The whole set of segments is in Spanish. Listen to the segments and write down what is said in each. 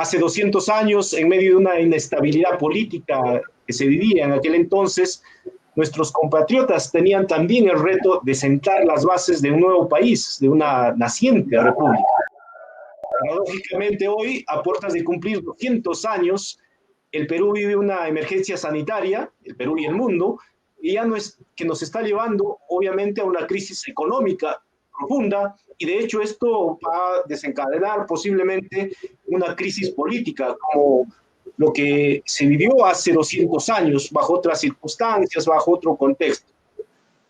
hace 200 años, en medio de una inestabilidad política que se vivía en aquel entonces, nuestros compatriotas tenían también el reto de sentar las bases de un nuevo país, de una naciente república. Paradójicamente hoy, a puertas de cumplir 200 años, el Perú vive una emergencia sanitaria, el Perú y el mundo, y ya no es que nos está llevando obviamente a una crisis económica profunda, y de hecho esto va a desencadenar posiblemente una crisis política, como lo que se vivió hace 200 años, bajo otras circunstancias, bajo otro contexto.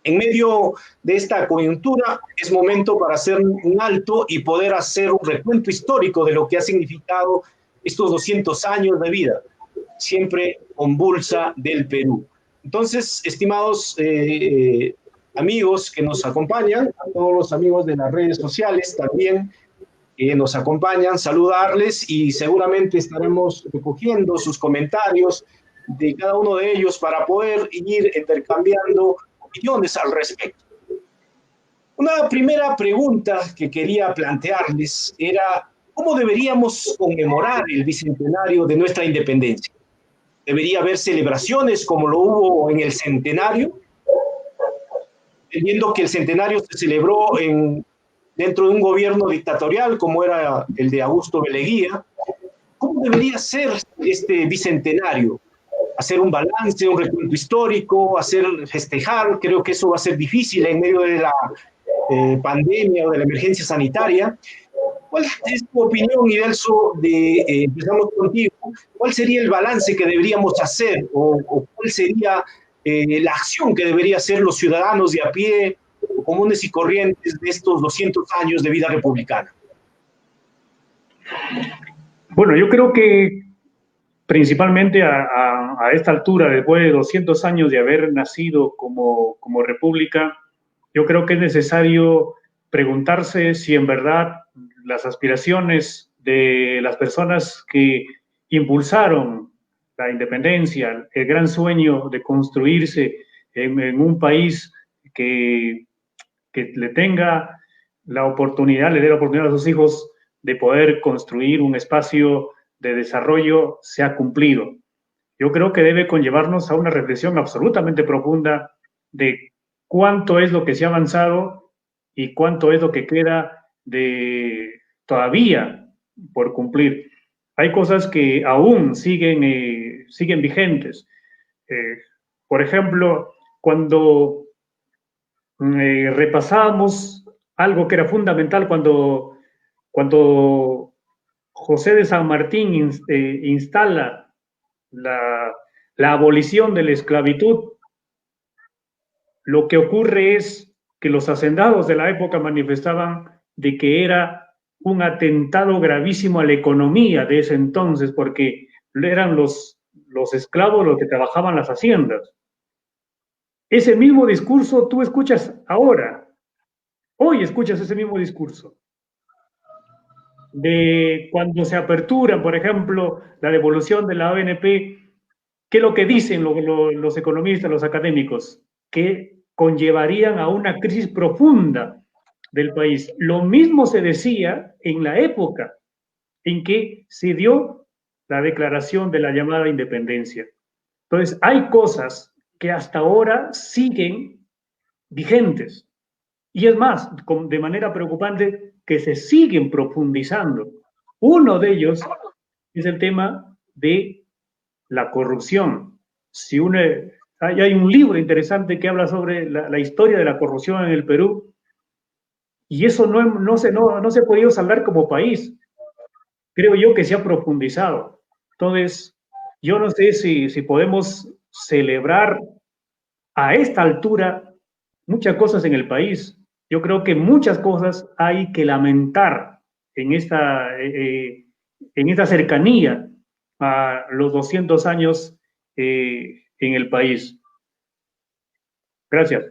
En medio de esta coyuntura es momento para hacer un alto y poder hacer un recuento histórico de lo que ha significado estos 200 años de vida, siempre convulsa del Perú. Entonces, estimados amigos que nos acompañan, a todos los amigos de las redes sociales también que nos acompañan, saludarles y seguramente estaremos recogiendo sus comentarios de cada uno de ellos para poder ir intercambiando opiniones al respecto. Una primera pregunta que quería plantearles era, ¿cómo deberíamos conmemorar el bicentenario de nuestra independencia? ¿Debería haber celebraciones como lo hubo en el centenario? Entendiendo que el centenario se celebró dentro de un gobierno dictatorial como era el de Augusto Beleguía. ¿Cómo debería ser este bicentenario? Hacer un balance, un recuento histórico, festejar, creo que eso va a ser difícil en medio de la pandemia o de la emergencia sanitaria. ¿Cuál es tu opinión, Idelso? Empezamos contigo. ¿Cuál sería el balance que deberíamos hacer o cuál sería la acción que deberían hacer los ciudadanos de a pie, comunes y corrientes de estos 200 años de vida republicana? Bueno, yo creo que principalmente a esta altura, después de 200 años de haber nacido como república, yo creo que es necesario preguntarse si en verdad las aspiraciones de las personas que impulsaron la independencia, el gran sueño de construirse en un país que le tenga la oportunidad, le dé la oportunidad a sus hijos de poder construir un espacio de desarrollo, se ha cumplido. Yo creo que debe conllevarnos a una reflexión absolutamente profunda de cuánto es lo que se ha avanzado y cuánto es lo que queda todavía por cumplir. Hay cosas que aún siguen vigentes. Por ejemplo, cuando repasábamos algo que era fundamental cuando José de San Martín instala la abolición de la esclavitud, lo que ocurre es que los hacendados de la época manifestaban de que era un atentado gravísimo a la economía de ese entonces, porque eran los esclavos los que trabajaban las haciendas. Ese mismo discurso tú escuchas ahora, hoy escuchas ese mismo discurso. De cuando se apertura, por ejemplo, la devolución de la ONP, ¿qué es lo que dicen los economistas, los académicos? Que conllevarían a una crisis profunda del país. Lo mismo se decía en la época en que se dio la declaración de la llamada independencia. Entonces, hay cosas que hasta ahora siguen vigentes. Y es más, de manera preocupante, que se siguen profundizando. Uno de ellos es el tema de la corrupción. Hay un libro interesante que habla sobre la historia de la corrupción en el Perú, y eso no se ha podido saldar como país. Creo yo que se ha profundizado. Entonces, yo no sé si podemos celebrar a esta altura muchas cosas en el país. Yo creo que muchas cosas hay que lamentar en esta cercanía a los 200 años en el país. Gracias.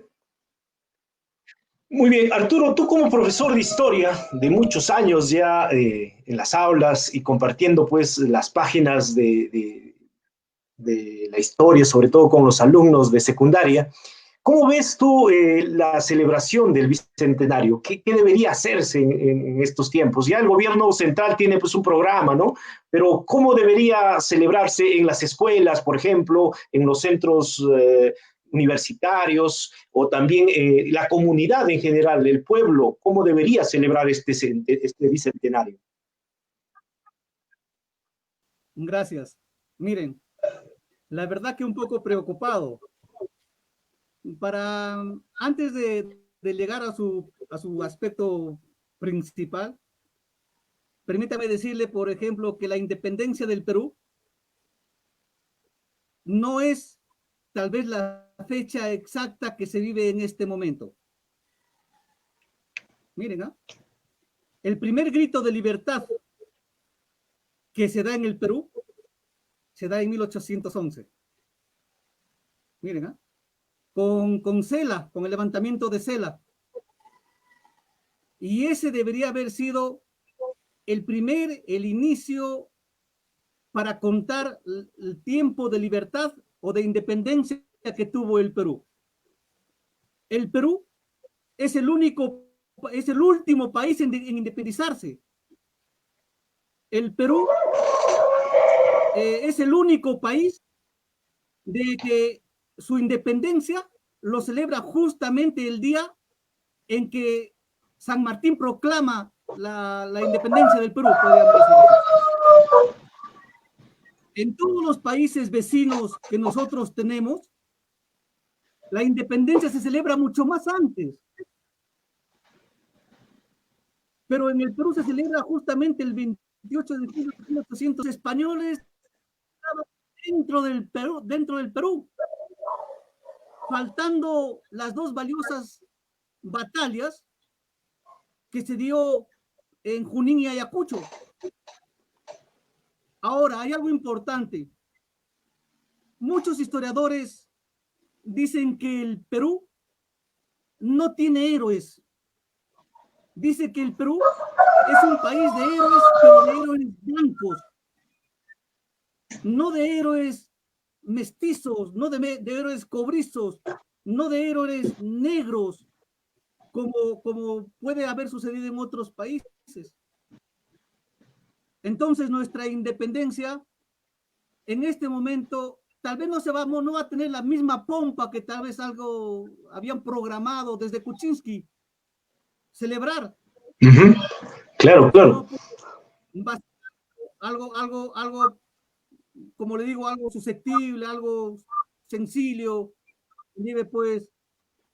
Muy bien, Arturo, tú como profesor de historia de muchos años ya en las aulas y compartiendo pues las páginas de la historia, sobre todo con los alumnos de secundaria, ¿Cómo ves tú la celebración del Bicentenario? ¿Qué debería hacerse en estos tiempos? Ya el gobierno central tiene pues un programa, ¿no? Pero ¿cómo debería celebrarse en las escuelas, por ejemplo, en los centros universitarios o también la comunidad en general, el pueblo? ¿Cómo debería celebrar este Bicentenario? Gracias. Miren, la verdad que un poco preocupado. Antes de llegar a su aspecto principal, permítame decirle, por ejemplo, que la independencia del Perú no es tal vez la fecha exacta que se vive en este momento. Miren, ¿ah? El primer grito de libertad que se da en el Perú se da en 1811. Miren, ¿ah? Con Cela, con el levantamiento de Cela. Y ese debería haber sido el inicio para contar el tiempo de libertad o de independencia que tuvo el Perú. El Perú es el último país en independizarse. El Perú es el único país de que su independencia lo celebra justamente el día en que San Martín proclama la independencia del Perú, podríamos decir así. En todos los países vecinos que nosotros tenemos, la independencia se celebra mucho más antes. Pero en el Perú se celebra justamente el 28 de julio de 1800. Españoles estaban dentro del Perú, faltando las dos valiosas batallas que se dio en Junín y Ayacucho. Ahora, hay algo importante. Muchos historiadores dicen que el Perú no tiene héroes. Dice que el Perú es un país de héroes, pero de héroes blancos, no de héroes mestizos, no de héroes cobrizos, no de héroes negros, como puede haber sucedido en otros países. Entonces, nuestra independencia en este momento tal vez no va a tener la misma pompa que tal vez algo habían programado desde Kuczynski celebrar. Claro, claro. Algo, como le digo, algo susceptible, algo sencillo, lleve pues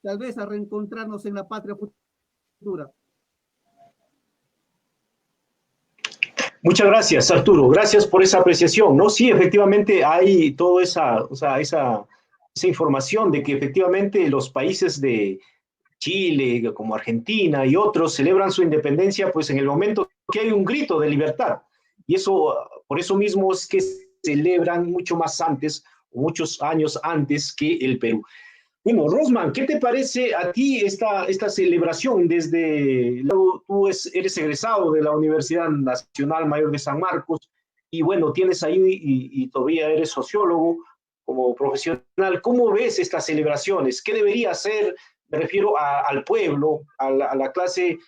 tal vez a reencontrarnos en la patria futura. Muchas gracias, Arturo. Gracias por esa apreciación, ¿no? Sí, efectivamente hay toda esa información de que efectivamente los países de Chile, como Argentina y otros, celebran su independencia pues en el momento que hay un grito de libertad. Y eso, por eso mismo es que celebran mucho más antes, muchos años antes que el Perú. Bueno, Rosman, ¿qué te parece a ti esta celebración tú eres egresado de la Universidad Nacional Mayor de San Marcos y bueno, tienes ahí y todavía eres sociólogo como profesional. ¿Cómo ves estas celebraciones? ¿Qué debería hacer? Me refiero al pueblo, a la clase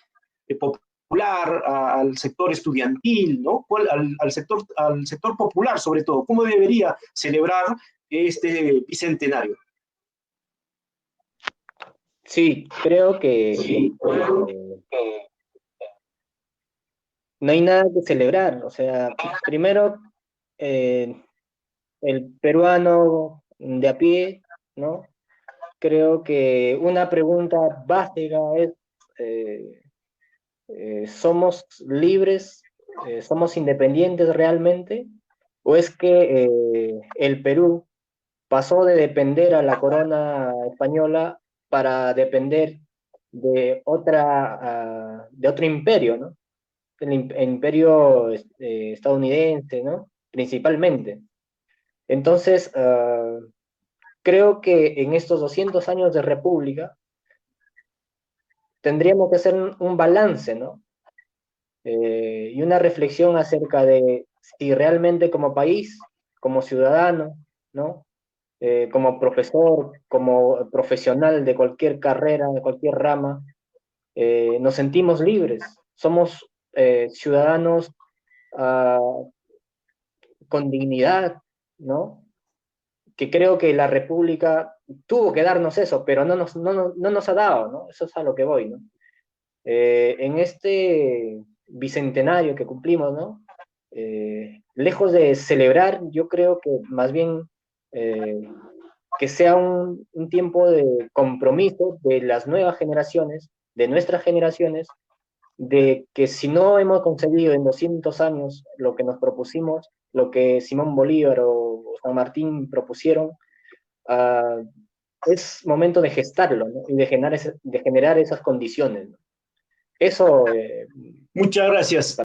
popular, al sector estudiantil, ¿no? Al sector popular sobre todo. ¿Cómo debería celebrar este bicentenario? Sí, creo que no hay nada que celebrar. O sea, primero, el peruano de a pie, ¿no? Creo que una pregunta básica es, ¿somos libres? ¿Somos independientes realmente? ¿O es que el Perú pasó de depender a la corona española para depender de de otro imperio, ¿no? El imperio estadounidense, ¿no? Principalmente. Entonces, creo que en estos 200 años de república tendríamos que hacer un balance, ¿no? Y una reflexión acerca de si realmente como país, como ciudadano, ¿no? como profesor, como profesional de cualquier carrera, de cualquier rama, nos sentimos libres. Somos ciudadanos con dignidad, ¿no? Que creo que la República tuvo que darnos eso, pero no nos ha dado, ¿no? Eso es a lo que voy, ¿no? En este bicentenario que cumplimos, ¿no? Lejos de celebrar, yo creo que más bien que sea un tiempo de compromiso de las nuevas generaciones, de nuestras generaciones, de que si no hemos conseguido en 200 años lo que nos propusimos, lo que Simón Bolívar o San Martín propusieron, uh, es momento de gestarlo, ¿no? Y de generar esas condiciones, ¿no? Eso... Muchas gracias.